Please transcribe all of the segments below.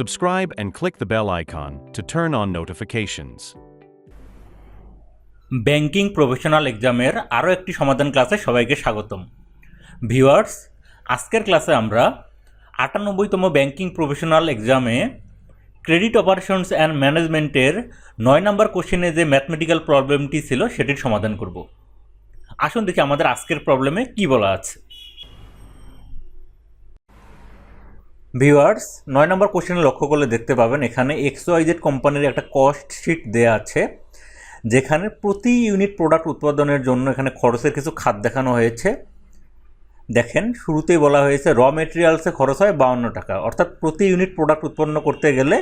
Subscribe and click the bell icon to turn on notifications. Banking professional এক্সামের আরও একটি সমাধান ক্লাসে সবাইকে স্বাগতম। ভিউয়ার্স, আজকের ক্লাসে আমরা ৯৮তম ব্যাংকিং প্রফেশনাল এক্সামে ক্রেডিট অপারেশনস অ্যান্ড ম্যানেজমেন্টের ৯ নম্বর কোশ্চেনে যে ম্যাথমেটিক্যাল প্রবলেমটি ছিল সেটির সমাধান করব। আসুন দেখি আমাদের আজকের প্রবলেমে কি বলা আছে। ভিউয়ার্স, ৯ নম্বর কোশ্চেনে লক্ষ্য করলে দেখতে পাবেন এখানে XYZ কোম্পানির একটা কস্ট শিট দেয়া আছে, যেখানে প্রতি ইউনিট প্রোডাক্ট উৎপাদনের জন্য এখানে খরচের কিছু খাত দেখানো হয়েছে। দেখেন, শুরুতেই বলা হয়েছে র মেটেরিয়ালসে খরচ হয় ৫২ টাকা, অর্থাৎ প্রতি ইউনিট প্রোডাক্ট উৎপন্ন করতে গেলে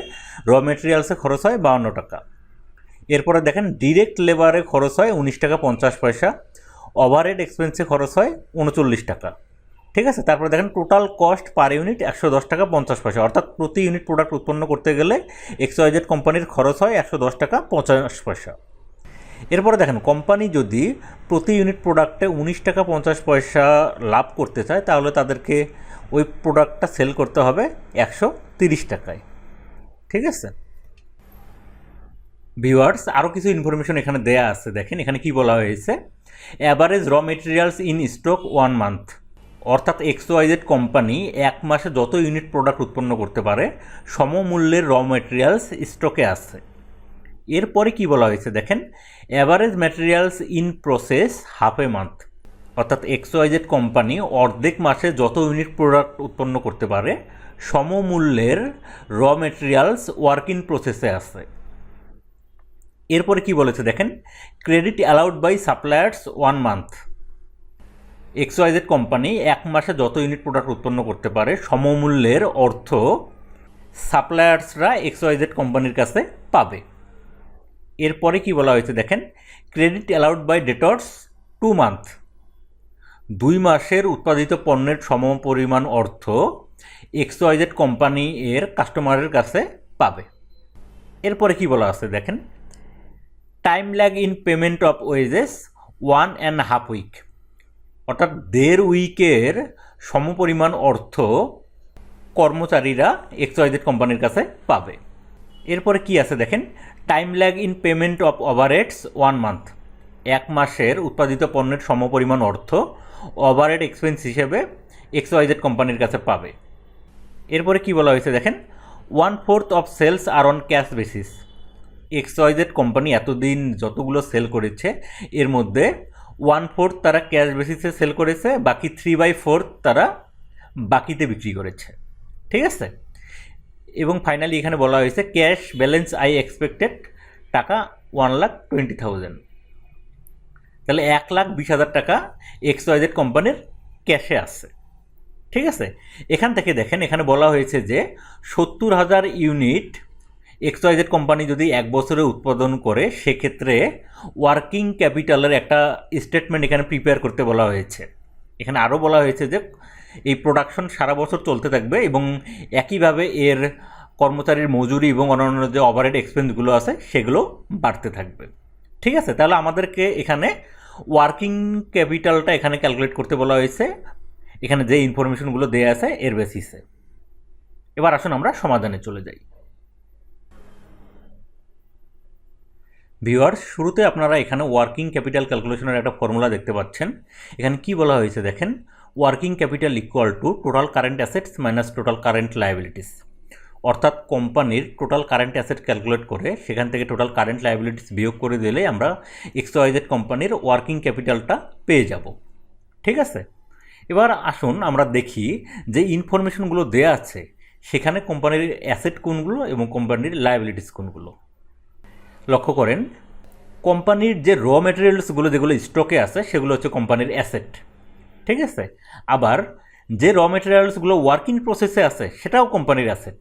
র মেটেরিয়ালসে খরচ হয় ৫২ টাকা। এরপরে দেখেন ডিরেক্ট লেবারে খরচ হয় ১৯ টাকা ৫০ পয়সা, ওভারহেড এক্সপেন্সে খরচ হয় ৩৯ টাকা। ঠিক আছে, তারপরে দেখেন টোটাল কস্ট পার ইউনিট ১১০ টাকা ৫০ পয়সা, অর্থাৎ প্রতি ইউনিট প্রোডাক্ট উৎপন্ন করতে গেলে XYZ কোম্পানির খরচ হয় ১১০ টাকা ৫০ পয়সা। এরপরে দেখেন কোম্পানি যদি প্রতি ইউনিট প্রোডাক্টে ১৯ টাকা ৫০ পয়সা লাভ করতে চায়, তাহলে তাদেরকে ওই প্রোডাক্টটা সেল করতে হবে ১৩০ টাকায়। ঠিক আছে ভিউয়ার্স, আরও কিছু ইনফরমেশন এখানে দেয়া আছে। দেখেন এখানে কি বলা হয়েছে, average raw materials in stock 1 month, অর্থাৎ XYZ কোম্পানি এক মাসে যত ইউনিট প্রোডাক্ট উৎপন্ন করতে পারে সমমূল্যের র মেটেরিয়ালস স্টকে আছে। এরপরে কি বলা হয়েছে দেখেন, average materials in process half a month, অর্থাৎ XYZ কোম্পানি অর্ধেক মাসে যত ইউনিট প্রোডাক্ট উৎপন্ন করতে পারে সমমূল্যের র মেটেরিয়ালস ওয়ার্ক ইন প্রসেসে আছে। এরপরে কি বলেছে দেখেন, credit allowed by suppliers 1 month, XYZ company এক মাসে যত ইউনিট প্রোডাক্ট উৎপন্ন করতে পারে সমমূল্যের অর্থ সাপ্লায়ার্সরা XYZ কোম্পানির কাছে পাবে। এরপরে কি বলা হয়েছে দেখেন, credit allowed by debtors 2 month, 2 মাসের উৎপাদিত পণ্যের সমপরিমাণ অর্থ XYZ কোম্পানি এর কাস্টমারের কাছে পাবে। এরপরে কি বলা আছে দেখেন, time lag in payment of wages 1.5 week, অর্থাৎ 1.5 উইকের সমপরিমাণ অর্থ কর্মচারীরা XYZ কোম্পানির কাছে পাবে। এরপরে কি আছে দেখেন, time lag in payment of overheads 1 month, 1 মাসের উৎপাদিত পণ্যের সমপরিমাণ অর্থ ওভারহেড এক্সপেন্স হিসেবে XYZ কোম্পানির কাছে পাবে। এরপরে কি বলা হয়েছে দেখেন, 1/4 of sales are on cash basis, XYZ company এতদিন যতগুলো সেল করেছে এর মধ্যে 1/4 তারা ক্যাশ বেসিসে সেল করেছে, বাকি 3/4 তারা বাকিতে বিক্রি করেছে। ঠিক আছে, এবং ফাইনালি এখানে বলা হয়েছে ক্যাশ ব্যালেন্স আই এক্সপেক্টেড টাকা 1,20,000, তাহলে 1,20,000 টাকা XYZ কোম্পানির ক্যাশে আছে। ঠিক আছে, এখান থেকে দেখেন এখানে বলা হয়েছে যে 70,000 ইউনিট XYZ কোম্পানি যদি এক বছরে উৎপাদন করে, সেক্ষেত্রে ওয়ার্কিং ক্যাপিটালের একটা স্টেটমেন্ট এখানে প্রিপেয়ার করতে বলা হয়েছে। এখানে আরও বলা হয়েছে যে এই প্রোডাকশন সারা বছর চলতে থাকবে এবং একইভাবে এর কর্মচারীর মজুরি এবং অন্যান্য যে ওভারহেড এক্সপেন্সগুলো আছে সেগুলো বাড়তে থাকবে। ঠিক আছে, তাহলে আমাদেরকে এখানে ওয়ার্কিং ক্যাপিটালটা এখানে ক্যালকুলেট করতে বলা হয়েছে, এখানে যে ইনফরমেশনগুলো দেওয়া আছে এর বেসিসে। এবার আসুন আমরা সমাধানে চলে যাই। ভিউয়ার্স, শুরুতে আপনারা এখানে ওয়ার্কিং ক্যাপিটাল ক্যালকুলেশনের একটা ফর্মুলা দেখতে পাচ্ছেন। এখানে কি বলা হয়েছে দেখেন, working capital equal to total current assets minus total current liabilities, অর্থাৎ কোম্পানির টোটাল কারেন্ট অ্যাসেট ক্যালকুলেট করে সেখান থেকে টোটাল কারেন্ট লায়াবিলিটিস বিয়োগ করে দিলে আমরা XYZ কোম্পানির ওয়ার্কিং ক্যাপিটালটা পেয়ে যাব। ঠিক আছে, এবার আসুন আমরা দেখি যে ইনফরমেশনগুলো দেয়া আছে সেখানে কোম্পানির অ্যাসেট কোনগুলো এবং কোম্পানির লায়াবিলিটিস কোনগুলো। লক্ষ্য করেন, কোম্পানির যে র মেটেরিয়ালসগুলো যেগুলো স্টকে আছে সেগুলো হচ্ছে কোম্পানির অ্যাসেট। ঠিক আছে, আবার যে র মেটেরিয়ালসগুলো ওয়ার্কিং প্রসেসে আছে সেটাও কোম্পানির অ্যাসেট।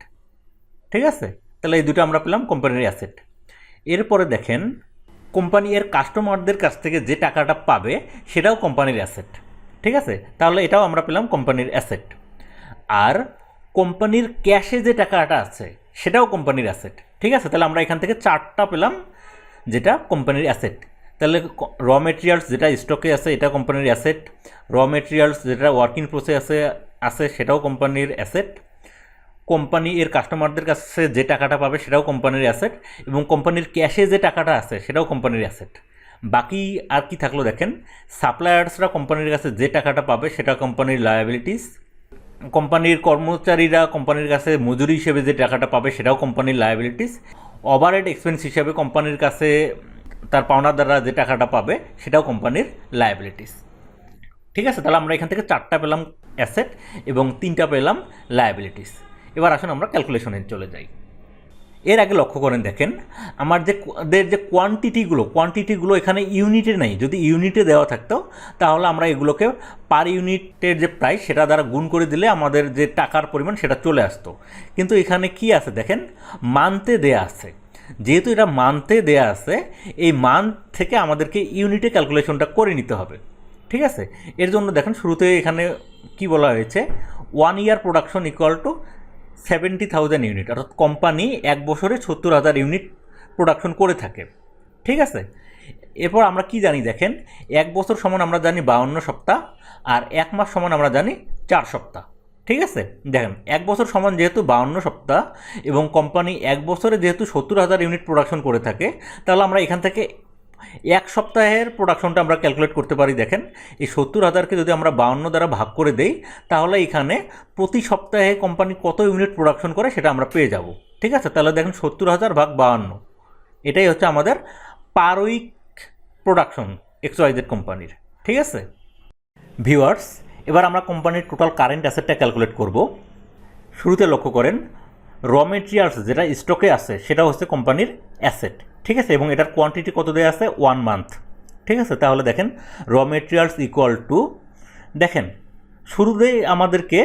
ঠিক আছে, তাহলে এই দুটো আমরা পেলাম কোম্পানির অ্যাসেট। এরপরে দেখেন কোম্পানি এর কাস্টমারদের কাছ থেকে যে টাকাটা পাবে সেটাও কোম্পানির অ্যাসেট। ঠিক আছে, তাহলে এটাও আমরা পেলাম কোম্পানির অ্যাসেট। আর কোম্পানির ক্যাশে যে টাকাটা আছে সেটাও কোম্পানির অ্যাসেট। ঠিক আছে, তাহলে আমরা এখান থেকে 4টা পেলাম যেটা কোম্পানির অ্যাসেট। তাহলে র মেটেরিয়ালস যেটা স্টকে আছে এটা কোম্পানির অ্যাসেট, র মেটেরিয়ালস যেটা ওয়ার্কিং প্রসেসে আছে সেটাও কোম্পানির অ্যাসেট, কোম্পানি এর কাস্টমারদের কাছে যে টাকাটা পাবে সেটাও কোম্পানির অ্যাসেট, এবং কোম্পানির ক্যাশে যে টাকাটা আছে সেটাও কোম্পানির অ্যাসেট। বাকি আর কি থাকলো দেখেন, সাপ্লায়ার্সরা কোম্পানির কাছে যে টাকাটা পাবে সেটা কোম্পানির লায়াবিলিটিস, কোম্পানির কর্মচারীরা কোম্পানির কাছে মজুরি হিসেবে যে টাকাটা পাবে সেটাও কোম্পানির লায়াবিলিটিস, ওভারহেড এক্সপেন্স হিসেবে কোম্পানির কাছে তার পাওনাদাররা যে টাকাটা পাবে সেটাও কোম্পানির লায়াবিলিটিস। ঠিক আছে, তাহলে আমরা এখান থেকে 4টা পেলাম অ্যাসেট এবং 3টা পেলাম লায়াবিলিটিস। এবার আসুন আমরা ক্যালকুলেশনে চলে যাই। এর আগে লক্ষ্য করেন দেখেন, আমাদের যে কোয়ান্টিটিগুলো এখানে ইউনিটে নেই। যদি ইউনিটে দেওয়া থাকতো তাহলে আমরা এগুলোকে পার ইউনিটের যে প্রাইস সেটা দ্বারা গুণ করে দিলে আমাদের যে টাকার পরিমাণ সেটা চলে আসতো। কিন্তু এখানে কি আছে দেখেন, মান্থে দেয়া আছে। যেহেতু এটা মান্থে দেয়া আছে, এই মান্থ থেকে আমাদেরকে ইউনিটে ক্যালকুলেশনটা করে নিতে হবে। ঠিক আছে, এর জন্য দেখেন শুরুতে এখানে কি বলা হয়েছে, 1 ইয়ার প্রোডাকশন ইকুয়াল টু 70,000 ইউনিট, অর্থাৎ কোম্পানি 1 বছরে 70,000 ইউনিট প্রোডাকশন করে থাকে। ঠিক আছে, এরপর আমরা কি জানি দেখেন, 1 বছর সমান আমরা জানি 52 সপ্তাহ, আর 1 মাস সমান আমরা জানি 4 সপ্তাহ। ঠিক আছে, দেখেন 1 বছর সমান যেহেতু 52 সপ্তাহ এবং কোম্পানি 1 বছরে যেহেতু 70,000 ইউনিট প্রোডাকশন করে থাকে, তাহলে আমরা এখান থেকে 1 সপ্তাহের প্রোডাকশনটা আমরা ক্যালকুলেট করতে পারি। দেখেন এই 70,000কে যদি আমরা 52 দ্বারা ভাগ করে দেই তাহলে এখানে প্রতি সপ্তাহে কোম্পানি কত ইউনিট প্রোডাকশন করে সেটা আমরা পেয়ে যাব। ঠিক আছে, তাহলে দেখেন 70,000 ভাগ 52, এটাই হচ্ছে আমাদের পার উইক প্রোডাকশন XYZ কোম্পানির। ঠিক আছে ভিউয়ার্স, এবার আমরা কোম্পানির টোটাল কারেন্ট অ্যাসেটটা ক্যালকুলেট করব। শুরুতে লক্ষ্য করেন, র মেটেরিয়ালস যেটা স্টকে আছে সেটা হচ্ছে কোম্পানির অ্যাসেট। ঠিক আছে, এবং এটার কোয়ান্টিটি কত দেওয়া আছে, 1 মান্থ। ঠিক আছে, তাহলে দেখেন র মেটেরিয়ালস ইকুয়াল টু, দেখেন শুরুতেই আমাদেরকে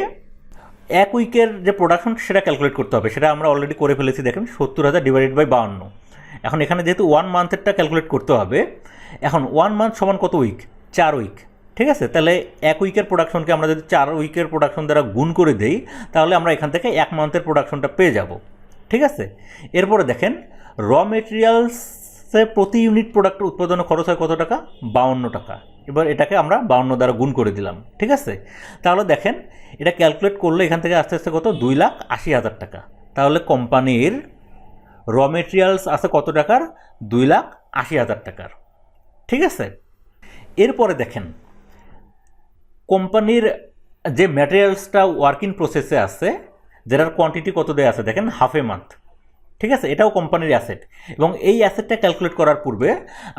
1 উইকের যে প্রোডাকশন সেটা ক্যালকুলেট করতে হবে, সেটা আমরা অলরেডি করে ফেলেছি। দেখেন 70,000 ডিভাইডেড বাই 52। এখন এখানে যেহেতু 1 মান্থেরটা ক্যালকুলেট করতে হবে, এখন 1 মান্থ সমান কত উইক, 4 উইক। ঠিক আছে, তাহলে 1 উইকের প্রোডাকশনকে আমরা যদি 4 উইকের প্রোডাকশন দ্বারা গুণ করে দেই তাহলে আমরা এখান থেকে 1 মান্থের প্রোডাকশনটা পেয়ে যাব। ঠিক আছে, এরপরে দেখেন র মেটেরিয়ালসে প্রতি ইউনিট প্রোডাক্ট উৎপাদনে খরচ হয় কত টাকা, 52 টাকা। এবার এটাকে আমরা 52 দ্বারা গুণ করে দিলাম। ঠিক আছে, তাহলে দেখেন এটা ক্যালকুলেট করলে এখান থেকে আস্তে আস্তে কত, 2,80,000 টাকা। তাহলে কোম্পানির র মেটেরিয়ালস আছে কত টাকার, 2,80,000 টাকার। ঠিক আছে, এরপরে দেখেন কোম্পানির যে ম্যাটেরিয়ালসটা ওয়ার্ক ইন প্রসেসে আছে যেটার কোয়ান্টিটি কত দেওয়া আছে, দেখেন হাফ এ মান্থ। ঠিক আছে, এটাও কোম্পানির অ্যাসেট, এবং এই অ্যাসেটটা ক্যালকুলেট করার পূর্বে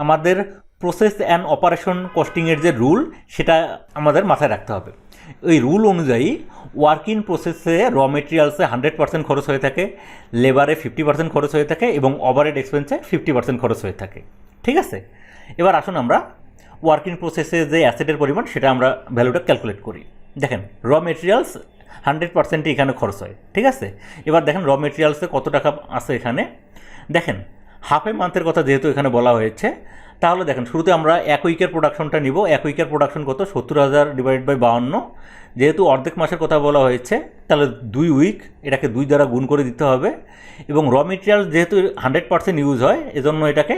আমাদের প্রসেস অ্যান্ড অপারেশন কস্টিংয়ের যে রুল সেটা আমাদের মাথায় রাখতে হবে। ওই রুল অনুযায়ী ওয়ার্ক ইন প্রসেসে র মেটেরিয়ালসে 100% খরচ হয়ে থাকে, লেবারে 50% খরচ হয়ে থাকে, এবং ওভারহেড এক্সপেন্সে 50% খরচ হয়ে থাকে। ঠিক আছে, এবার আসুন আমরা ওয়ার্ক ইন প্রসেসে যে অ্যাসেটের পরিমাণ সেটা আমরা ভ্যালুটা ক্যালকুলেট করি। দেখেন র মেটেরিয়ালস 100% এখানে খরচ হয়। ঠিক আছে, এবার দেখেন র মেটেরিয়ালসে কত টাকা আছে এখানে, দেখেন হাফ এ মান্থের কথা যেহেতু এখানে বলা হয়েছে, তাহলে দেখেন শুরুতে আমরা 1 উইকের প্রোডাকশনটা নিব। 1 উইকের প্রোডাকশন কত, 70,000 ডিভাইড বাই 52। যেহেতু অর্ধেক মাসের কথা বলা হয়েছে তাহলে 2 উইক, এটাকে 2 দ্বারা গুণ করে দিতে হবে। এবং র মেটেরিয়াল যেহেতু 100% ইউজ হয় এজন্য এটাকে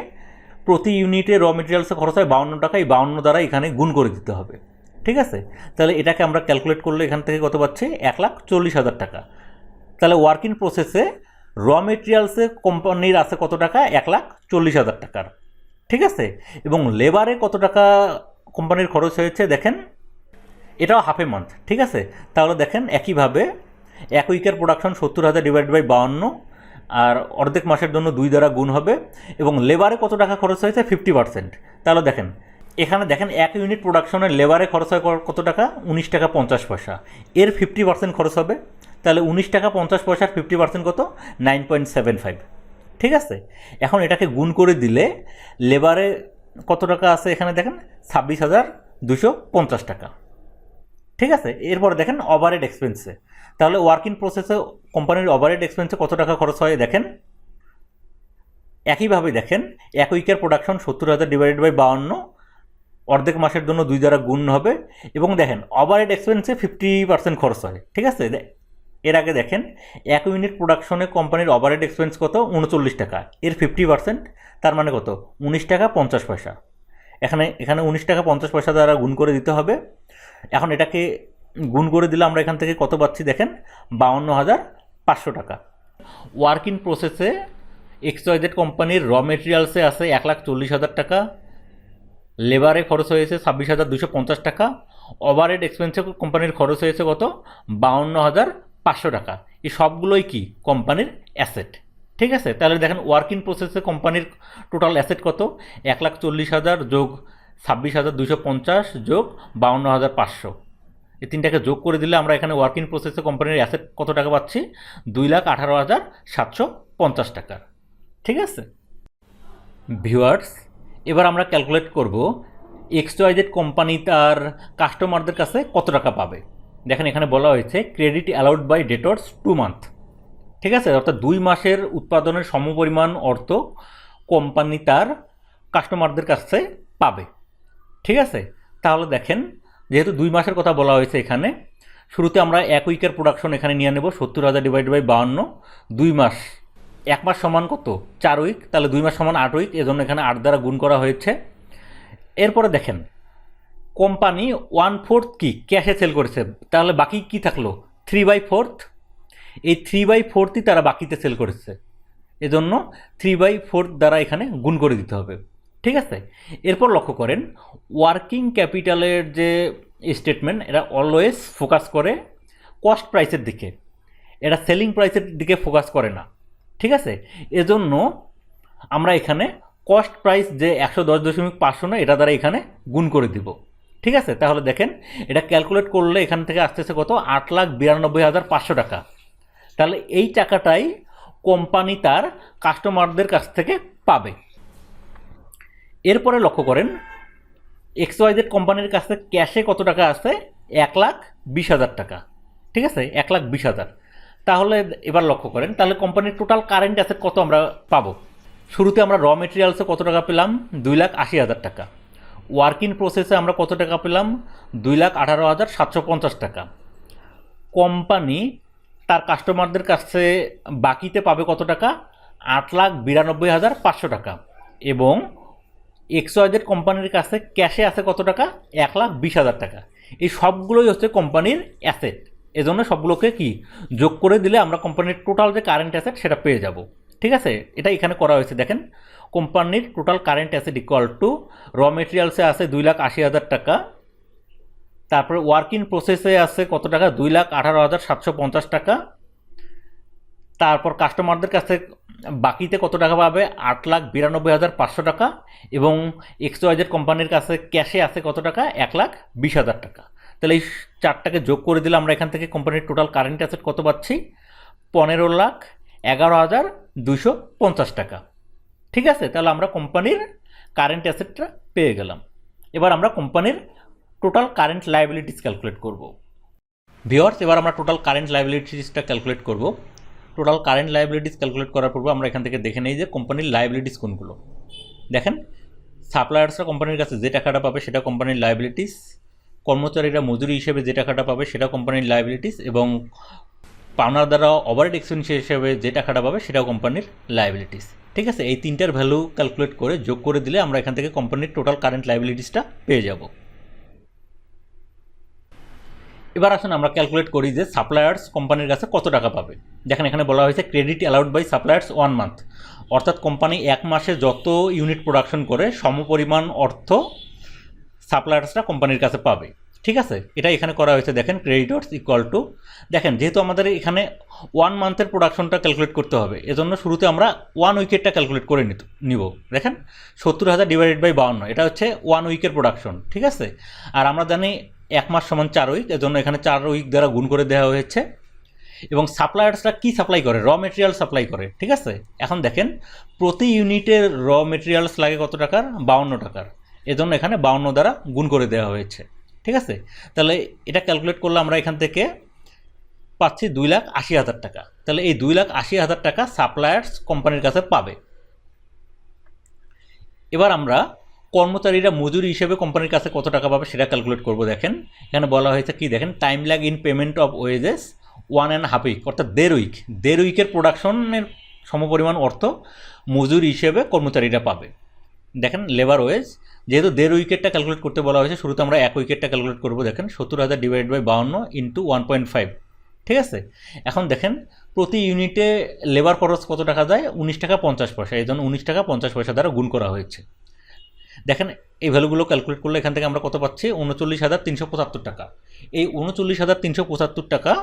প্রতি ইউনিটে র মেটেরিয়ালসে খরচ হয় 52 টাকা, এই 52 দ্বারা এখানে গুণ করে দিতে হবে। ঠিক আছে, তাহলে এটাকে আমরা ক্যালকুলেট করলে এখান থেকে কত পাচ্ছি, 1,40,000 টাকা। তাহলে ওয়ার্ক ইন প্রসেসে র মেটেরিয়ালসে কোম্পানির আছে কত টাকা, 1,40,000 টাকার। ঠিক আছে, এবং লেবারে কত টাকা কোম্পানির খরচ হয়েছে দেখেন, এটাও হাফ এ মান্থ। ঠিক আছে, তাহলে দেখেন একইভাবে 1 উইকের প্রোডাকশন 70,000 ডিভাইড বাই 52, আর অর্ধেক মাসের জন্য 2 দ্বারা গুণ হবে, এবং লেবারে কত টাকা খরচ হয়েছে, 50%। তাহলে দেখেন এখানে দেখেন 1 ইউনিট প্রোডাকশনের লেবারে খরচ হয় কত টাকা, 19 টাকা 50 পয়সা। এর 50% খরচ হবে, তাহলে 19 টাকা 50 পয়সার 50% কত, 9.75। ঠিক আছে, এখন এটাকে গুণ করে দিলে লেবারে কত টাকা আছে এখানে দেখেন, 26,250 টাকা। ঠিক আছে, এরপরে দেখেন ওভারহেড এক্সপেন্সে, তাহলে ওয়ার্ক ইন প্রসেসে কোম্পানির ওভারহেড এক্সপেন্সে কত টাকা খরচ হয় দেখেন, একইভাবে দেখেন 1 উইকের প্রোডাকশন 70,000 ডিভাইডেড বাই 52, অর্ধেক মাসের জন্য 2 দ্বারা গুণ হবে, এবং দেখেন ওভারহেড এক্সপেন্সে 50% খরচ হয়। ঠিক আছে, এর আগে দেখেন 1 ইউনিট প্রোডাকশনে কোম্পানির ওভারহেড এক্সপেন্স কত, 39 টাকা। এর 50% তার মানে কত, 19 টাকা 50 পয়সা। এখানে 19 টাকা 50 পয়সা দ্বারা গুণ করে দিতে হবে। এখন এটাকে গুণ করে দিলে আমরা এখান থেকে কত পাচ্ছি দেখেন, টাকা। ওয়ার্ক ইন প্রসেসে XYZ কোম্পানির র মেটেরিয়ালসে আছে 1,40,000 টাকা, লেবারে খরচ হয়েছে 26,250 টাকা, ওভারহেড এক্সপেন্সে কোম্পানির খরচ হয়েছে কত 52,500 টাকা। এই সবগুলোই কি কোম্পানির অ্যাসেট। ঠিক আছে, তাহলে দেখেন ওয়ার্ক ইন প্রসেসে কোম্পানির টোটাল অ্যাসেট কত 1,40,000 যোগ 26,250 যোগ 52,500, এই তিনটাকে যোগ করে দিলে আমরা এখানে ওয়ার্ক ইন প্রসেসে কোম্পানির অ্যাসেট কত টাকা পাচ্ছি 2,18,750 টাকা। ঠিক আছে ভিউয়ার্স, এবার আমরা ক্যালকুলেট করব XYZ কোম্পানি তার কাস্টমারদের কাছে কত টাকা পাবে। দেখেন এখানে বলা হয়েছে credit allowed by debtors 2 month. ঠিক আছে, অর্থাৎ 2 মাসের উৎপাদনের সমপরিমাণ অর্থ কোম্পানি তার কাস্টমারদের কাছে পাবে। ঠিক আছে, তাহলে দেখেন যেহেতু 2 মাসের কথা বলা হয়েছে এখানে, শুরুতে আমরা 1 উইকের প্রোডাকশন এখানে নিয়ে নেব 70,000 ডিভাইড বাই 52, 2 মাস, 1 মাস সমান কত 4 উইক, তাহলে 2 মাস সমান 8 উইক, এজন্য এখানে 8 দ্বারা গুণ করা হয়েছে। এরপরে দেখেন কোম্পানি 1/4 কি ক্যাশে সেল করেছে, তাহলে বাকি কি থাকলো 3/4, এই 3/4ই তারা বাকিতে সেল করেছে, এজন্য 3/4 দ্বারা এখানে গুণ করে দিতে হবে। ঠিক আছে, এরপর লক্ষ্য করেন ওয়ার্কিং ক্যাপিটালের যে স্টেটমেন্ট এটা অলওয়েজ ফোকাস করে কস্ট প্রাইসের দিকে, এটা সেলিং প্রাইসের দিকে ফোকাস করে না। ঠিক আছে, এজন্য আমরা এখানে কস্ট প্রাইস যে 110.500 না, এটা দ্বারা এখানে গুণ করে দিব। ঠিক আছে, তাহলে দেখেন এটা ক্যালকুলেট করলে এখান থেকে আসতেছে কত 8,92,500 টাকা। তাহলে এই টাকাটাই কোম্পানি তার কাস্টমারদের কাছ থেকে পাবে। এরপরে লক্ষ্য করেন XYZ কোম্পানির কাছে ক্যাশে কত টাকা আছে 1,20,000 টাকা। ঠিক আছে, 1,20,000। তাহলে এবার লক্ষ্য করেন তাহলে কোম্পানির টোটাল কারেন্ট অ্যাসেট কত আমরা পাবো। শুরুতে আমরা র মেটেরিয়ালসে কত টাকা পেলাম 2,80,000 টাকা, ওয়ার্ক ইন প্রসেসে আমরা কত টাকা পেলাম 2,18,750 টাকা, কোম্পানি তার কাস্টমারদের কাছে বাকিতে পাবে কত টাকা 8,92,500 টাকা, এবং XYZ কোম্পানির কাছে ক্যাশে আছে কত টাকা 1,20,000 টাকা। এই সবগুলোই হচ্ছে কোম্পানির অ্যাসেট, এজন্য সবগুলোকে কি যোগ করে দিলে আমরা কোম্পানির টোটাল যে কারেন্ট অ্যাসেট সেটা পেয়ে যাব। ঠিক আছে, এটা এখানে করা হয়েছে। দেখেন কোম্পানির total current asset equal to র মেটেরিয়ালসে আছে 2,80,000 টাকা, তারপরে ওয়ার্ক ইন প্রসেসে আছে কত টাকা 2,18,750 টাকা, তারপর কাস্টমারদের কাছে বাকিতে কত টাকা পাবে 8,92,500 টাকা, এবং XYZ কোম্পানির কাছে ক্যাশে আছে কত টাকা 1,20,000 টাকা। তাহলে এই চারটাকে যোগ করে দিলে আমরা এখান থেকে কোম্পানির টোটাল কারেন্ট অ্যাসেট কত পাচ্ছি 15,11,250 টাকা। ঠিক আছে, তাহলে আমরা কোম্পানির কারেন্ট অ্যাসেটটা পেয়ে গেলাম। এবার আমরা কোম্পানির টোটাল কারেন্ট লায়াবিলিটিস ক্যালকুলেট করব। ভিউয়ার্স, এবার আমরা টোটাল কারেন্ট লায়াবিলিটিসটা ক্যালকুলেট করব। টোটাল কারেন্ট লায়াবিলিটিস ক্যালকুলেট করার পূর্বে আমরা এখান থেকে দেখে নেই যে কোম্পানির লায়াবিলিটিস কোনগুলো। দেখেন সাপ্লায়ার্সরা কোম্পানির কাছে যে টাকাটা পাবে সেটা কোম্পানির লায়াবিলিটিস, কর্মচারীরা মজুরি হিসেবে যে টাকাটা পাবে সেটা কোম্পানির লায়াবিলিটিস, এবং পাওনার দ্বারা ওভারহেড এক্সপেন্স হিসেবে যে টাকাটা পাবে সেটাও কোম্পানির লায়াবিলিটিস। ঠিক আছে, এই তিনটার ভ্যালু ক্যালকুলেট করে যোগ করে দিলে আমরা এখান থেকে কোম্পানির টোটাল কারেন্ট লায়াবিলিটিসটা পেয়ে যাব। এবার আসুন আমরা ক্যালকুলেট করি যে সাপ্লায়ার্স কোম্পানির কাছে কত টাকা পাবে। দেখেন এখানে বলা হয়েছে credit allowed by suppliers 1 month, অর্থাৎ কোম্পানি 1 মাসে যত ইউনিট প্রোডাকশন করে সমপরিমাণ অর্থ সাপ্লায়ার্সরা কোম্পানির কাছে পাবে। ঠিক আছে, এটা এখানে করা হয়েছে। দেখেন ক্রেডিটর্স ইকুয়াল টু, দেখেন যেহেতু আমাদের এখানে 1 মান্থের প্রোডাকশনটা ক্যালকুলেট করতে হবে, এজন্য শুরুতে আমরা 1 উইকেটটা ক্যালকুলেট করে নিব। দেখেন 70,000 ডিভাইডেড বাই 52, এটা হচ্ছে 1 উইকের প্রোডাকশন। ঠিক আছে, আর আমরা জানি 1 মাস সমান 4 উইক, এজন্য এখানে 4 উইক দ্বারা গুণ করে দেওয়া হয়েছে। এবং সাপ্লায়ার্সরা কি সাপ্লাই করে র মেটেরিয়াল সাপ্লাই করে। ঠিক আছে, এখন দেখেন প্রতি ইউনিটের র মেটেরিয়ালস লাগে কত টাকার 52 টাকার, এজন্য এখানে 52 দ্বারা গুণ করে দেওয়া হয়েছে। ঠিক আছে, তাহলে এটা ক্যালকুলেট করলে আমরা এখান থেকে পাচ্ছি 2,80,000 টাকা। তাহলে এই 2,80,000 টাকা সাপ্লায়ার্স কোম্পানির কাছে পাবে। এবার আমরা কর্মচারীরা মজুরি হিসেবে কোম্পানির কাছে কত টাকা পাবে সেটা ক্যালকুলেট করব। দেখেন এখানে বলা হয়েছে কি, দেখেন time lag in payment of wages 1.5 week, অর্থাৎ 1.5 উইকের প্রোডাকশনের সমপরিমাণ অর্থ মজুরি হিসেবে কর্মচারীরা পাবে। দেখেন লেবার ওয়েজ, যেহেতু 1.5 উইকেটটা ক্যালকুলেট করতে বলা হয়েছে, শুরুতে আমরা 1 উইকেটটা ক্যালকুলেট করব। দেখেন 70,000 ডিভাইড বাই 52 ইন্টু 1.5। ঠিক আছে, এখন দেখেন প্রতি ইউনিটে লেবার খরচ কত টাকা যায়, 19 টাকা 50 পয়সা, এই জন্য 19 টাকা 50 পয়সা দ্বারা গুণ করা হয়েছে। দেখেন এই ভ্যালুগুলো ক্যালকুলেট করলে এখান থেকে আমরা কত পাচ্ছি, 39,375 টাকা। এই 39,375 টাকা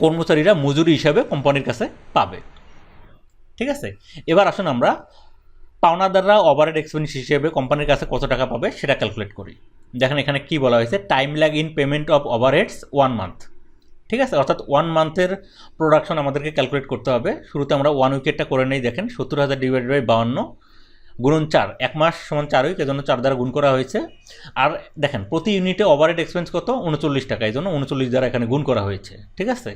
কর্মচারীরা মজুরি হিসাবে কোম্পানির কাছে পাবে। ঠিক আছে, এবার আসুন আমরা পাওনাদাররা ওভারহেড এক্সপেন্স হিসেবে কোম্পানির কাছে কত টাকা পাবে সেটা ক্যালকুলেট করি। দেখেন এখানে কি বলা হয়েছে, time lag in payment of overheads 1 month. ঠিক আছে, অর্থাৎ 1 মান্থের প্রোডাকশন আমাদেরকে ক্যালকুলেট করতে হবে। শুরুতে আমরা 1 উইকেটটা করে নেই। দেখেন 70,000 ডিভাইডেড বাই 52 গুণন 4, 1 মাস সমান 4 উইক, এজন্য 4 দ্বারা গুণ করা হয়েছে। আর দেখেন প্রতি ইউনিটে ওভারহেড এক্সপেন্স কত, 39 টাকা, এই জন্য 39 দ্বারা এখানে গুণ করা হয়েছে। ঠিক আছে,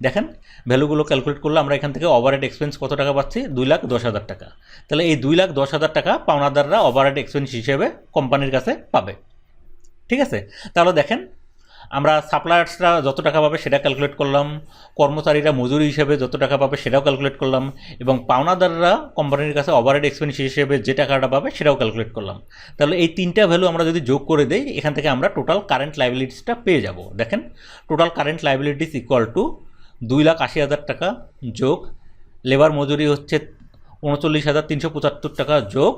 দেখেন ভ্যালুগুলো ক্যালকুলেট করলে আমরা এখান থেকে ওভারহেড এক্সপেন্স কত টাকা পাচ্ছি, 2,10,000 টাকা। তাহলে এই 2,10,000 টাকা পাওনাদাররা ওভারহেড এক্সপেন্স হিসেবে কোম্পানির কাছে পাবে। ঠিক আছে, তাহলে দেখেন আমরা সাপ্লায়ার্সরা যত টাকা পাবে সেটা ক্যালকুলেট করলাম, কর্মচারীরা মজুরি হিসেবে যত টাকা পাবে সেটাও ক্যালকুলেট করলাম, এবং পাওনাদাররা কোম্পানির কাছে ওভারহেড এক্সপেন্স হিসেবে যে টাকাটা পাবে সেটাও ক্যালকুলেট করলাম। তাহলে এই তিনটা ভ্যালু আমরা যদি যোগ করে দেই, এখান থেকে আমরা টোটাল কারেন্ট লাইবিলিটিসটা পেয়ে যাব। দেখেন total current liabilities equal to 2,80,000 টাকা যোগ লেবার মজুরি হচ্ছে 39,375 টাকা যোগ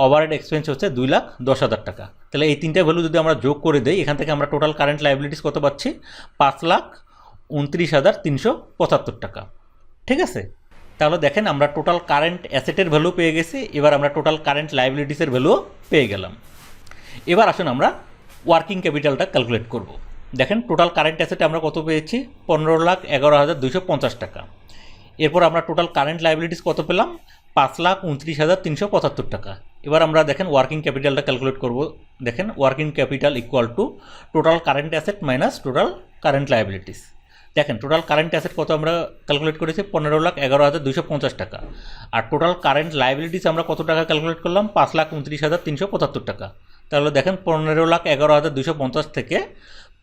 ওভারহেড এক্সপেন্স হচ্ছে 2,10,000 টাকা। তাহলে এই তিনটা ভ্যালু যদি আমরা যোগ করে দিই, এখান থেকে আমরা টোটাল কারেন্ট লাইবিলিটিস কত পাচ্ছি, 5,29,375 টাকা। ঠিক আছে, তাহলে দেখেন আমরা টোটাল কারেন্ট অ্যাসেটের ভ্যালু পেয়ে গেছি, এবার আমরা টোটাল কারেন্ট লাইবিলিটিসের ভ্যালুও পেয়ে গেলাম। এবার আসুন আমরা ওয়ার্কিং ক্যাপিটালটা ক্যালকুলেট করব। দেখেন টোটাল কারেন্ট অ্যাসেটে আমরা কত পেয়েছি, 15,11,250 টাকা। এরপর আমরা টোটাল কারেন্ট লাইবিলিটিস কত পেলাম, 5,29,375 টাকা। এবার আমরা দেখেন ওয়ার্কিং ক্যাপিটালটা ক্যালকুলেট করব। দেখেন working capital equal to total current asset minus total current liabilities. দেখেন টোটাল কারেন্ট অ্যাসেট কত আমরা ক্যালকুলেট করেছি, 15,11,250 টাকা। আর টোটাল কারেন্ট লাইবিলিটিস আমরা কত টাকা ক্যালকুলেট করলাম, 5,29,375 টাকা। তাহলে দেখেন 15,11,250 থেকে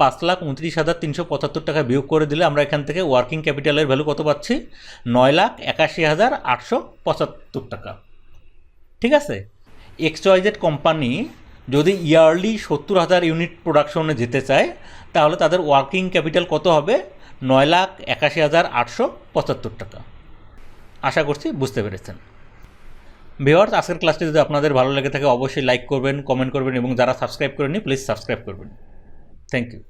5,29,375 টাকা বিয়োগ করে দিলে আমরা এখান থেকে ওয়ার্কিং ক্যাপিটালের ভ্যালু কত পাচ্ছি, 9,81,875 টাকা। ঠিক আছে, XYZ কোম্পানি যদি ইয়ারলি 70,000 ইউনিট প্রোডাকশনে যেতে চায়, তাহলে তাদের ওয়ার্কিং ক্যাপিটাল কত হবে, 9,81,875 টাকা। আশা করছি বুঝতে পেরেছেন। ভিউয়ার্স, আজকের ক্লাসটি যদি আপনাদের ভালো লেগে থাকে অবশ্যই লাইক করবেন, কমেন্ট করবেন, এবং যারা সাবস্ক্রাইব করেননি প্লিজ সাবস্ক্রাইব করবেন। Thank you.